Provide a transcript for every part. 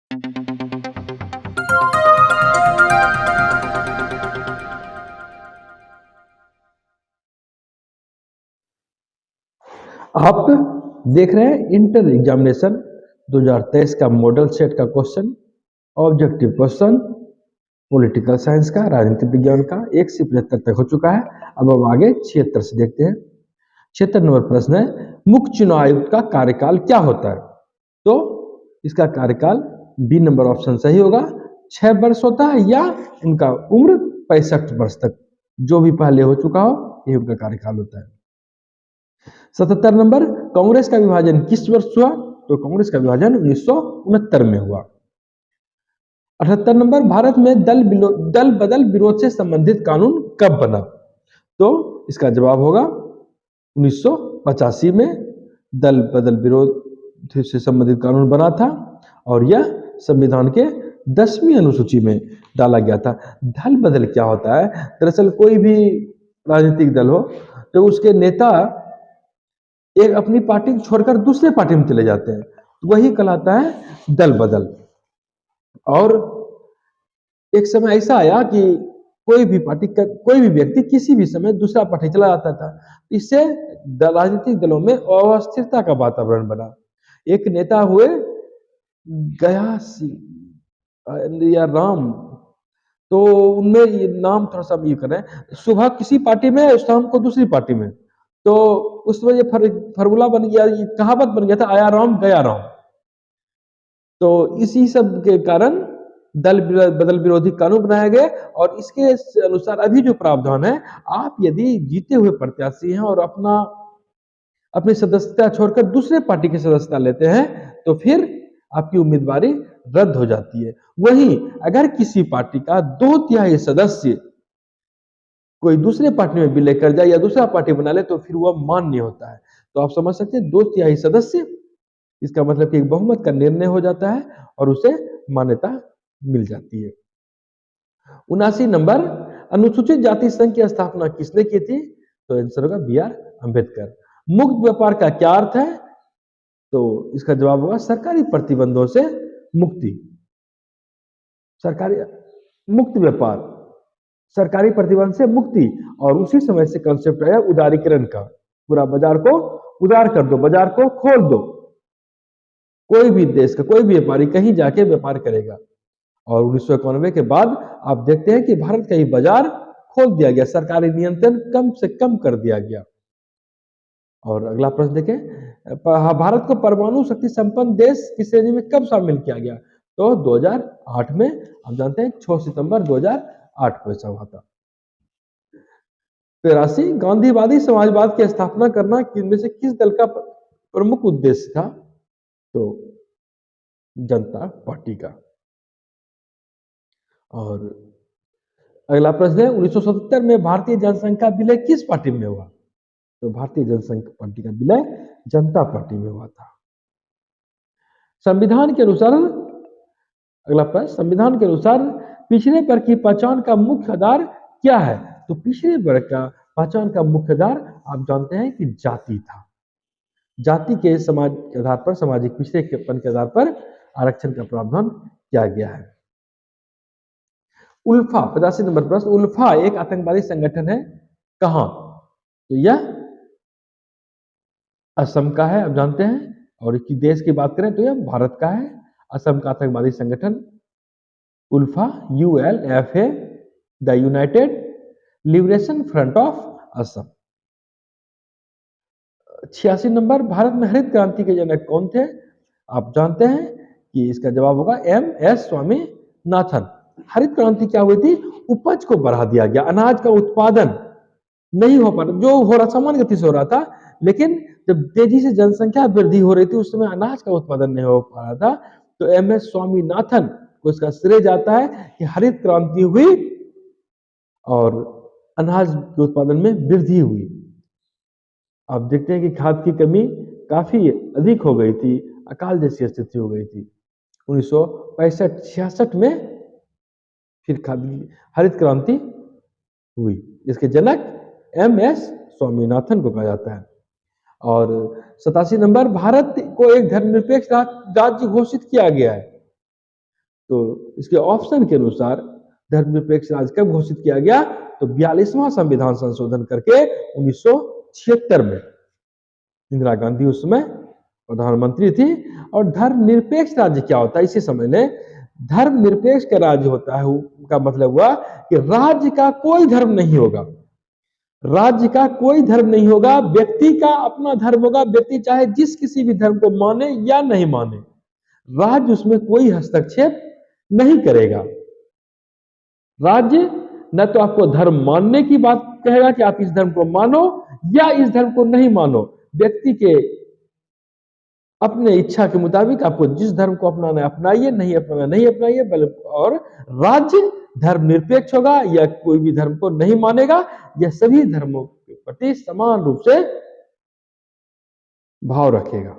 आप देख रहे हैं इंटर एग्जामिनेशन 2023 का मॉडल सेट का question, objective question political science का, राजनीति विज्ञान का 1 से 75 तक हो चुका है। अब हम आगे 76 से देखते हैं। 76 नंबर प्रश्न है, मुख्य चुनाव आयुक्त का कार्यकाल क्या होता है? तो इसका कार्यकाल बी नंबर ऑप्शन सही होगा, 6 वर्ष होता है या उनका उम्र 65 वर्ष तक, जो भी पहले हो चुका हो ये उनका कार्यकाल होता है। 77 नंबर, कांग्रेस का विभाजन किस वर्ष हुआ? तो कांग्रेस का विभाजन 1969 में हुआ। 78 नंबर, भारत में दल बदल विरोध से संबंधित कानून कब बना? तो इसका जवाब होगा 1985 में दल बदल विरोध से संबंधित कानून बना था और यह संविधान के 10वीं अनुसूची में डाला गया था। दल बदल क्या होता है? दरअसल कोई भी राजनीतिक दल हो तो उसके नेता एक अपनी पार्टी छोड़कर दूसरे पार्टी में चले जाते हैं, वही कहलाता है दल बदल। और एक समय ऐसा आया कि कोई भी व्यक्ति किसी भी समय दूसरा पार्टी चला जाता था, इससे राजनीतिक दलों में अस्थिरता का वातावरण बना। एक नेता हुए गया या राम, तो उनमें ये नाम थोड़ा सा ये करें, सुबह किसी पार्टी में शाम को दूसरी पार्टी में, तो उस वजह ये फॉर्मूला बन गया, ये कहावत बन गया था, आया राम गया राम। तो इसी सब के कारण दल बदल विरोधी कानून बनाया गया और इसके अनुसार अभी जो प्रावधान है, आप यदि जीते हुए प्रत्याशी हैं और अपनी सदस्यता छोड़कर दूसरे पार्टी की सदस्यता लेते हैं तो फिर आपकी उम्मीदवारी रद्द हो जाती है। वहीं अगर किसी पार्टी का 2/3 सदस्य कोई दूसरे पार्टी में विलय कर जाए या दूसरा पार्टी बना ले तो फिर वह मान्य होता है। तो आप समझ सकते हैं 2/3 सदस्य, इसका मतलब कि एक बहुमत का निर्णय हो जाता है और उसे मान्यता मिल जाती है। 79 नंबर, अनुसूचित जाति संघ की स्थापना किसने की थी? तो आंसर होगा बी.आर. अम्बेडकर। मुक्त व्यापार का क्या अर्थ है? तो इसका जवाब होगा सरकारी प्रतिबंधों से मुक्ति। सरकारी मुक्त व्यापार, सरकारी प्रतिबंध से मुक्ति, और उसी समय से कंसेप्ट आया उदारीकरण का, पूरा बाजार को उदार कर दो, बाजार को खोल दो, कोई भी देश का कोई भी व्यापारी कहीं जाके व्यापार करेगा। और 1991 के बाद आप देखते हैं कि भारत का ही बाजार खोल दिया गया, सरकारी नियंत्रण कम से कम कर दिया गया। और अगला प्रश्न देखें, भारत को परमाणु शक्ति संपन्न देश की श्रेणी में कब शामिल किया गया? तो 2008 में। आप जानते हैं 6 सितंबर 2008 को ऐसा हुआ था। 83, गांधीवादी समाजवाद की स्थापना करना इनमें से किस दल का प्रमुख उद्देश्य था? तो जनता पार्टी का। और अगला प्रश्न है, 1977 में भारतीय जनसंघ का विलय किस पार्टी में हुआ? तो भारतीय जनसंघ पार्टी का विलय जनता पार्टी में हुआ था। संविधान के अनुसार, अगला प्रश्न, संविधान के अनुसार पिछड़े वर्ग की पहचान का मुख्य आधार क्या है? तो पिछड़े वर्ग का पहचान का मुख्य आधार आप जानते हैं कि जाति था। जाति के समाज के आधार पर, सामाजिक पिछड़ेपन के आधार पर आरक्षण का प्रावधान किया गया है। उल्फा, 85 नंबर प्रश्न, उल्फा एक आतंकवादी संगठन है कहां? तो यह असम का है, आप जानते हैं। और इसकी देश की बात करें तो यह भारत का है। असम का आतंकवादी संगठन ULFA, ULFA, the United Liberation Front of Assam. 86 number, Bharat में हरित क्रांति के जनक कौन थे? आप जानते हैं कि इसका जवाब होगा MS स्वामीनाथन। हरित क्रांति क्या हुई थी? उपज को बढ़ा दिया गया, अनाज का उत्पादन नहीं हो पा रहा, जो हो रहा सामान्य गति से हो रहा था, लेकिन जब तेजी से जनसंख्या वृद्धि हो रही थी उस समय अनाज का उत्पादन नहीं हो पा रहा था। तो MS स्वामीनाथन को इसका श्रेय जाता है कि हरित क्रांति हुई और अनाज के उत्पादन में वृद्धि हुई। आप देखते हैं कि खाद की कमी काफी अधिक हो गई थी, अकाल जैसी स्थिति हो गई थी। 1965-66 में फिर हरित क्रांति हुई। इसके जनक MS स्वामीनाथन को कहा जाता है। और 87 नंबर, भारत को एक धर्मनिरपेक्ष राज्य घोषित किया गया है। तो इसके ऑप्शन के अनुसार धर्मनिरपेक्ष राज्य कब घोषित किया गया? तो 42वां संविधान संशोधन करके 1976 में। इंदिरा गांधी उस समय प्रधानमंत्री थी। और धर्मनिरपेक्ष राज्य क्या होता है इसे समझ लें। धर्मनिरपेक्ष का राज्य होता है का मतलब हुआ कि राज्य का कोई धर्म नहीं होगा, राज्य का कोई धर्म नहीं होगा, व्यक्ति का अपना धर्म होगा। व्यक्ति चाहे जिस किसी भी धर्म को माने या नहीं माने, राज्य उसमें कोई हस्तक्षेप नहीं करेगा। राज्य न तो आपको धर्म मानने की बात कहेगा कि आप इस धर्म को मानो या इस धर्म को नहीं मानो। व्यक्ति के अपने इच्छा के मुताबिक आपको जिस धर्म को अपनाना है अपनाइए, नहीं अपनाना नहीं अपनाइए। और राज्य धर्मनिरपेक्ष होगा, या कोई भी धर्म को नहीं मानेगा, यह सभी धर्मों के प्रति समान रूप से भाव रखेगा।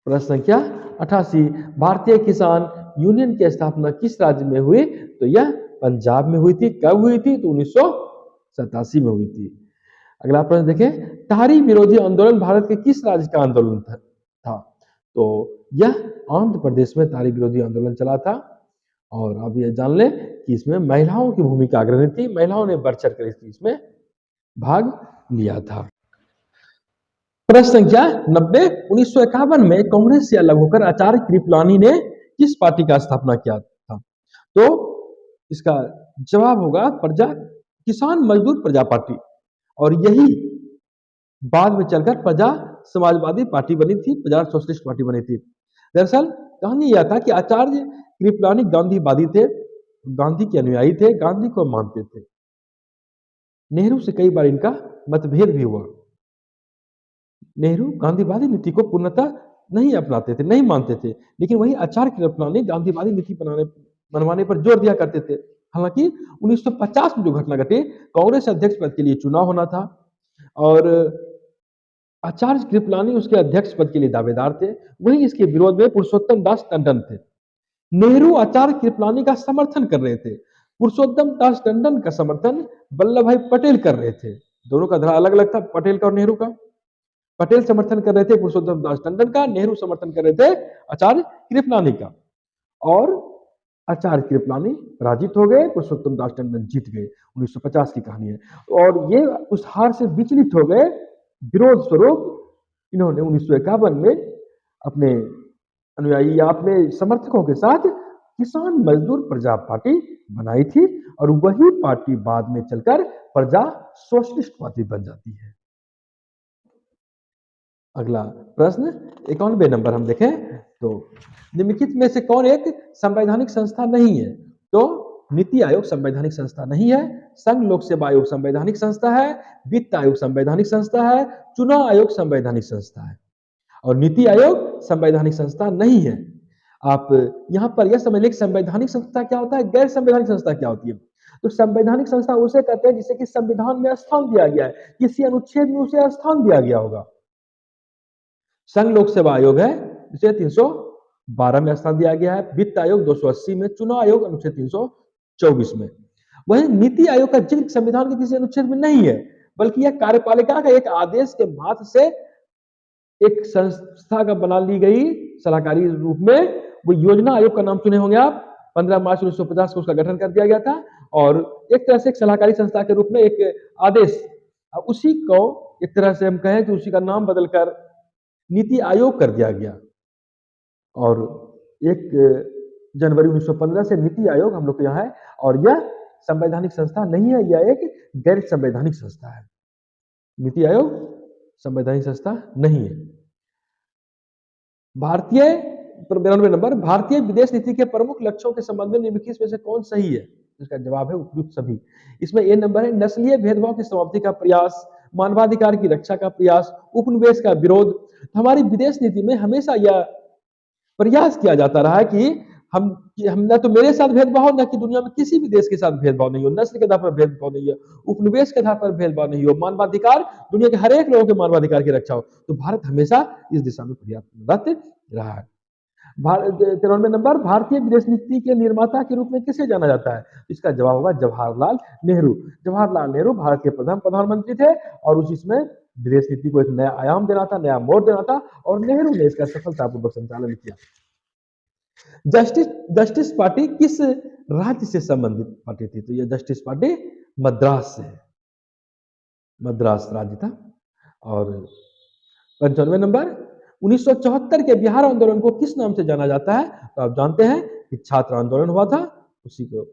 प्रश्न संख्या 88, भारतीय किसान यूनियन की स्थापना किस राज्य में हुई? तो यह पंजाब में हुई थी। कब हुई थी? तो 1987 में हुई थी। अगला प्रश्न देखें, तारी विरोधी आंदोलन भारत के किस राज्य का आंदोलन था? तो यह आंध्र प्रदेश में तारी विरोधी आंदोलन चला था। और अब यह जान लें कि इसमें महिलाओं की भूमिका अग्रणी थी, महिलाओं ने बढ़ चढ़ कर इसमें भाग लिया था। प्रश्न संख्या 90, 1951 में कांग्रेस से अलग होकर आचार्य कृपलानी ने किस पार्टी का स्थापना किया था? तो इसका जवाब होगा किसान मजदूर प्रजा पार्टी। और यही बाद में चलकर प्रजा समाजवादी पार्टी बनी थी, प्रजा सोशलिस्ट पार्टी बनी थी। दरअसल कहानी यह था कि आचार्य कृपलानी गांधीवादी थे, गांधी के अनुयायी थे, गांधी को मानते थे। नेहरू से कई बार इनका मतभेद भी हुआ। नेहरू गांधीवादी नीति को पूर्णतः नहीं अपनाते थे, नहीं मानते थे, लेकिन वही आचार्य कृपलानी गांधीवादी नीति बनवाने पर जोर दिया करते थे। हालांकि 1950 में जो घटना घटी, कांग्रेस अध्यक्ष पद के लिए चुनाव होना था और आचार्य कृपलानी उसके अध्यक्ष पद के लिए दावेदार थे। वहीं इसके विरोध में पुरुषोत्तम दास टंडन थे। नेहरू आचार्य कृपलानी का समर्थन कर रहे थे, पुरुषोत्तम दास टंडन का समर्थन वल्लभ भाई पटेल कर रहे थे। दोनों का धड़ा अलग अलग था, पटेल का और नेहरू का। पटेल समर्थन कर रहे थे पुरुषोत्तम दास टंडन का, नेहरू समर्थन कर रहे थे आचार्य कृपलानी का। और आचार्य कृपलानी पराजित हो गए, पुरुषोत्तम दास टंडन जीत गए। 1950 की कहानी है। और ये उस हार से विचलित हो गए। विरोध स्वरूप इन्होंने 1951 में अपने अनुयायी या अपने समर्थकों के साथ किसान मजदूर प्रजा पार्टी बनाई थी। और वही पार्टी बाद में चलकर प्रजा सोशलिस्ट पार्टी बन जाती है। अगला प्रश्न 91 नंबर हम देखें तो निम्नलिखित में से कौन एक संवैधानिक संस्था नहीं है? तो नीति आयोग संवैधानिक संस्था नहीं है, संघ लोक सेवा आयोग संवैधानिक संस्था है, वित्त आयोग संवैधानिक संस्था है, चुनाव आयोग संवैधानिक संस्था है। और नीति आयोग संवैधानिक संस्था नहीं है। आप यहां पर यह समझ लें कि संवैधानिक संस्था क्या होता है, गैर संवैधानिक संस्था क्या होती है। तो संवैधानिक संस्था उसे कहते हैं जिसे कि संविधान में स्थान दिया गया है, किसी अनुच्छेद में उसे स्थान दिया गया होगा। संघ लोक सेवा आयोग है जिसे 312 में स्थान दिया गया है, वित्त आयोग 280 में, चुनाव आयोग अनुच्छेद 324 में। वहीं नीति आयोग का जिक्र संविधान के किसी अनुच्छेद में नहीं है, बल्कि यह कार्यपालिका का एक आदेश के मात्र से एक संस्था का बना ली गई सलाहकारी रूप में। वो योजना आयोग का नाम सुने होंगे आप, 15 मार्च 1950 को उसका गठन कर दिया गया था। और एक तरह से एक सलाहकारी संस्था के रूप में एक आदेश, उसी को एक तरह से हम कहें कि उसी का नाम बदलकर नीति आयोग कर दिया गया। और 1 जनवरी 1915 से नीति आयोग हम लोग के यहाँ है। और यह संवैधानिक संस्था नहीं है, यह एक गैर संवैधानिक संस्था है। नीति आयोग संवैधानिक संस्था नहीं है। भारतीय 92 नंबर, भारतीय विदेश नीति के प्रमुख लक्ष्यों के संबंध में निम्नलिखित में से कौन सही है? इसका जवाब है उपयुक्त सभी। इसमें ए नंबर है नस्लीय भेदभाव की समाप्ति का प्रयास, मानवाधिकार की रक्षा का प्रयास, उपनिवेश का विरोध। हमारी विदेश नीति में हमेशा यह प्रयास किया जाता रहा है कि हम न तो मेरे साथ भेदभाव, न कि दुनिया में किसी भी देश के साथ भेदभाव नहीं हो, नस्ल के आधार पर भेदभाव नहीं हो, उपनिवेश के आधार पर भेदभाव नहीं हो, मानवाधिकार, दुनिया के हर एक लोगों के मानवाधिकार की रक्षा हो। तो भारत हमेशा इस दिशा में प्रयासरत रहा है। 93 नंबर, भारतीय विदेश नीति के निर्माता के रूप में किसे जाना जाता है? इसका जवाब होगा जवाहरलाल नेहरू। जवाहरलाल नेहरू भारत के प्रथम प्रधानमंत्री थे और उसमें विदेश नीति को एक नया आयाम देना था, नया मोड़ देना था, और नेहरू ने इसका सफलतापूर्वक संचालन किया। जस्टिस जस्टिस पार्टी किस राज्य से संबंधित पार्टी थी? तो यह जस्टिस पार्टी मद्रास से है, मद्रास राज्य था। और 95 नंबर, 1974 के बिहार आंदोलन को किस नाम से जाना जाता है? तो आप जानते हैं कि छात्र आंदोलन हुआ था, उसी को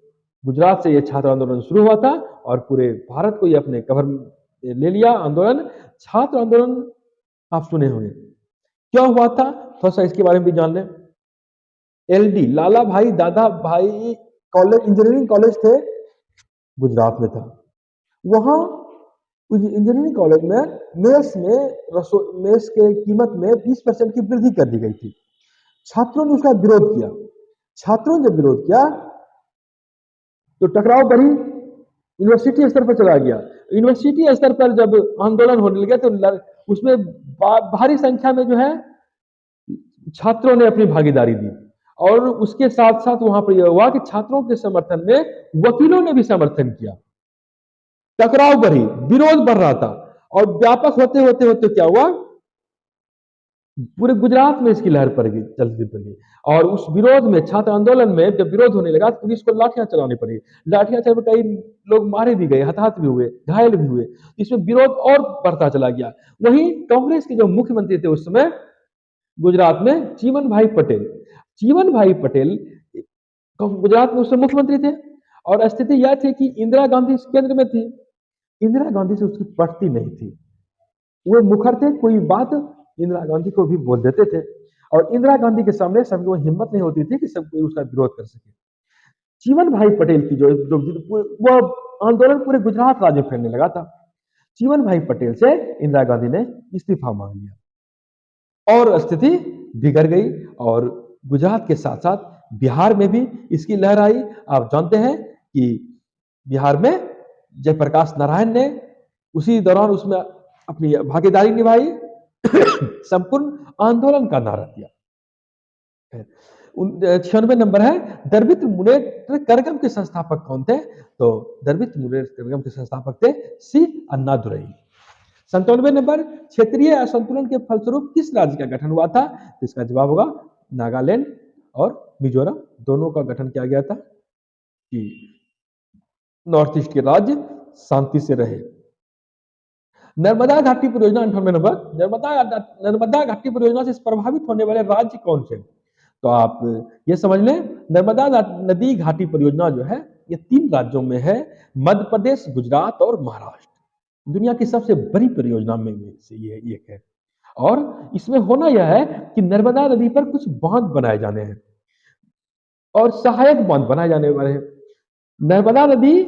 गुजरात से यह छात्र आंदोलन शुरू हुआ था और पूरे भारत को यह अपने कवर में ले लिया आंदोलन। छात्र आंदोलन आप सुने होंगे, क्यों हुआ था? थोड़ा सा इसके बारे में भी जान लें। एलडी लाला भाई दादा भाई कॉलेज, इंजीनियरिंग कॉलेज थे, गुजरात में था। वहां इंजीनियरिंग कॉलेज में मेस के कीमत में 20% की वृद्धि कर दी गई थी। छात्रों ने उसका विरोध किया। छात्रों ने जब विरोध किया तो टकराव बढ़ी, यूनिवर्सिटी स्तर पर चला गया। यूनिवर्सिटी स्तर पर जब आंदोलन होने लगे तो उसमें भारी संख्या में जो है छात्रों ने अपनी भागीदारी दी और उसके साथ साथ वहां पर यह हुआ कि छात्रों के समर्थन में वकीलों ने भी समर्थन किया। टकराव बढ़ी, विरोध बढ़ रहा था और व्यापक होते होते होते क्या हुआ, पूरे गुजरात में इसकी लहर पड़ गई, चलती पड़ गई। और उस विरोध में, छात्र आंदोलन में जब विरोध होने लगा तो पुलिस को लाठियां चलानी पड़ी। लाठियां चलाने पर कई लोग मारे भी गए, हताहत भी हुए, घायल भी हुए। इसमें विरोध और बढ़ता चला गया। वहीं कांग्रेस के जो मुख्यमंत्री थे उस समय गुजरात में, चीमन भाई पटेल। चीमन भाई पटेल गुजरात में उस समय मुख्यमंत्री थे और स्थिति यह थी कि इंदिरा गांधी केंद्र में थी। इंदिरा गांधी से उसकी पटती नहीं थी, वो मुखर थे, कोई बात इंदिरा गांधी को भी बोल देते थे और इंदिरा गांधी के सामने सबको हिम्मत नहीं होती थी कि सब कोई उसका विरोध कर सके। चीमन भाई पटेल की जो वो आंदोलन पूरे गुजरात राज्य में फैलने लगा था। चीमन भाई पटेल से इंदिरा गांधी ने इस्तीफा मांग लिया और स्थिति बिगड़ गई और गुजरात के साथ साथ बिहार में भी इसकी लहर आई। आप जानते हैं कि बिहार में जयप्रकाश नारायण ने उसी दौरान उसमें अपनी भागीदारी निभाई, संपूर्ण आंदोलन का नारा दिया। 96 नंबर है, द्रविड़ मुनेत्र कड़गम के संस्थापक कौन थे? तो द्रविड़ मुनेत्र कड़गम के संस्थापक थे सी अन्नादुरई। 97 नंबर, क्षेत्रीय असंतुलन के फलस्वरूप किस राज्य का गठन हुआ था? तो इसका जवाब होगा नागालैंड और मिजोरम, दोनों का गठन किया गया था कि नॉर्थ ईस्ट के राज्य शांति से रहे। नर्मदा घाटी परियोजना 98 नंबर, नर्मदा घाटी परियोजना से प्रभावित होने वाले राज्य कौन से? तो आप ये समझ लें, नर्मदा नदी घाटी परियोजना जो है ये 3 राज्यों में है, मध्य प्रदेश, गुजरात और महाराष्ट्र। दुनिया की सबसे बड़ी परियोजना में से ये एक है और इसमें होना यह है कि नर्मदा नदी पर कुछ बांध बनाए जाने हैं और सहायक बांध बनाए जाने वाले हैं। नर्मदा नदी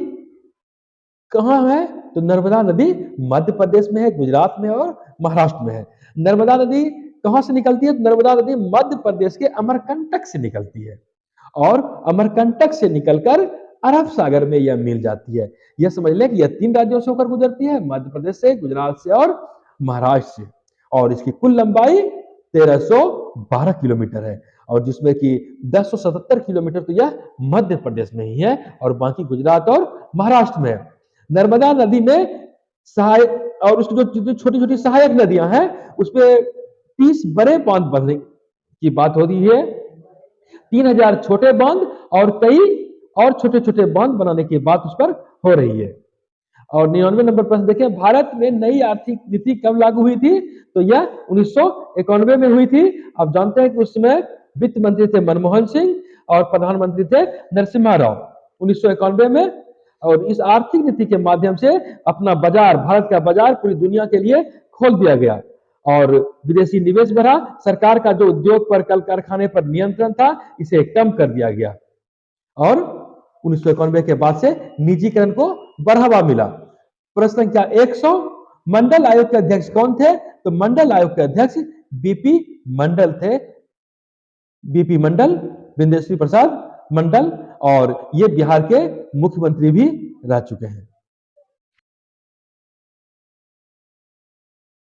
कहाँ है? तो नर्मदा नदी मध्य प्रदेश में है, गुजरात में और महाराष्ट्र में है। नर्मदा नदी कहां से निकलती है? तो नर्मदा नदी मध्य प्रदेश के अमरकंटक से निकलती है और अमरकंटक से निकलकर अरब सागर में यह मिल जाती है। यह समझ लें कि यह 3 राज्यों से होकर गुजरती है, मध्य प्रदेश से, गुजरात से और महाराष्ट्र से। और इसकी कुल लंबाई 1312 किलोमीटर है और जिसमें कि 1077 किलोमीटर तो यह मध्य प्रदेश में ही है और बाकी गुजरात और महाराष्ट्र में है। नर्मदा नदी में सहायक और उसकी जो छोटी छोटी सहायक नदियां हैं उसपे 30 बड़े बांध बनने की बात हो रही है, 3000 छोटे बांध और कई और छोटे छोटे बांध बनाने की बात उस पर हो रही है। और 99 नंबर प्रश्न देखें, भारत में नई आर्थिक नीति कब लागू हुई थी? तो यह 1991 में हुई थी। आप जानते हैं कि उस समय वित्त मंत्री थे मनमोहन सिंह और प्रधानमंत्री थे नरसिम्हा राव 1991 में। और इस आर्थिक नीति के माध्यम से अपना बाजार, भारत का बाजार पूरी दुनिया के लिए खोल दिया गया और विदेशी निवेश बढ़ा। सरकार का जो उद्योग पर, कल कारखाने पर नियंत्रण था, इसे कम कर दिया गया और 1991 के बाद से निजीकरण को बढ़ावा मिला। प्रश्न संख्या 100, मंडल आयोग के अध्यक्ष कौन थे? तो मंडल आयोग के अध्यक्ष बीपी मंडल थे, बीपी मंडल, बिंदेश्वरी प्रसाद मंडल, और ये बिहार के मुख्यमंत्री भी रह चुके हैं।